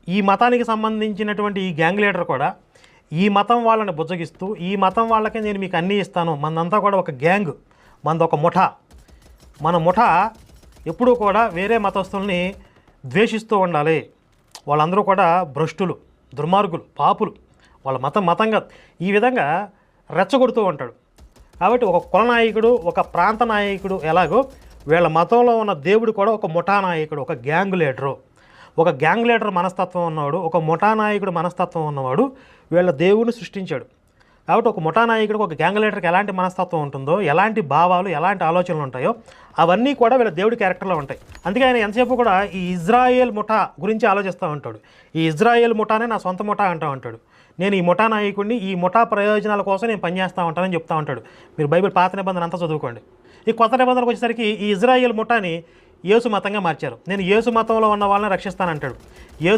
ఈ మతానికి సంబంధించినటువంటి ఈ గ్యాంగ్ లీడర్ కూడా ఈ మతం వాళ్ళని బుజ్జగిస్తూ ఈ మతం వాళ్ళకే నేను మీకు అన్నీ ఇస్తాను, మనంతా కూడా ఒక గ్యాంగ్, మనది ఒక ముఠా, మన ముఠా ఎప్పుడూ కూడా వేరే మతస్థుల్ని ద్వేషిస్తూ ఉండాలి, వాళ్ళందరూ కూడా భ్రష్టులు, దుర్మార్గులు, పాపులు, వాళ్ళ మతంగా ఈ విధంగా రెచ్చగొడుతూ ఉంటాడు. కాబట్టి ఒక కుల నాయకుడు, ఒక ప్రాంత నాయకుడు ఎలాగో వీళ్ళ మతంలో ఉన్న దేవుడు కూడా ఒక ముఠా నాయకుడు, ఒక గ్యాంగ్ లీడరు. ఒక గ్యాంగ్ లీడర్ మనస్తత్వం ఉన్నవాడు, ఒక ముఠా నాయకుడు మనస్తత్వం ఉన్నవాడు వీళ్ళ దేవుడిని సృష్టించాడు. కాబట్టి ఒక ముఠా నాయకుడికి, ఒక గ్యాంగ్ లీడర్కి ఎలాంటి మనస్తత్వం ఉంటుందో, ఎలాంటి భావాలు, ఎలాంటి ఆలోచనలు ఉంటాయో అవన్నీ కూడా వీళ్ళ దేవుడి క్యారెక్టర్లో ఉంటాయి. అందుకే ఆయన ఎంతసేపు కూడా ఈ ఇజ్రాయేల్ ముఠా గురించి ఆలోచిస్తూ ఉంటాడు. ఈ ఇజ్రాయేల్ ముఠానే నా సొంత ముఠా అంటూ ఉంటాడు. నేను ఈ ముఠా నాయకుడిని, ఈ ముఠా ప్రయోజనాల కోసం నేను పనిచేస్తూ ఉంటానని చెప్తూ ఉంటాడు. మీరు బైబిల్ పాత నిబంధన అంతా చదువుకోండి. ఈ కొత్త నిబంధనకు వచ్చేసరికి ఈ ఇజ్రాయేల్ ముఠాని యేసు మతంగా మార్చారు. నేను యేసు మతంలో ఉన్న వాళ్ళని రక్షిస్తానంటాడు. యేసు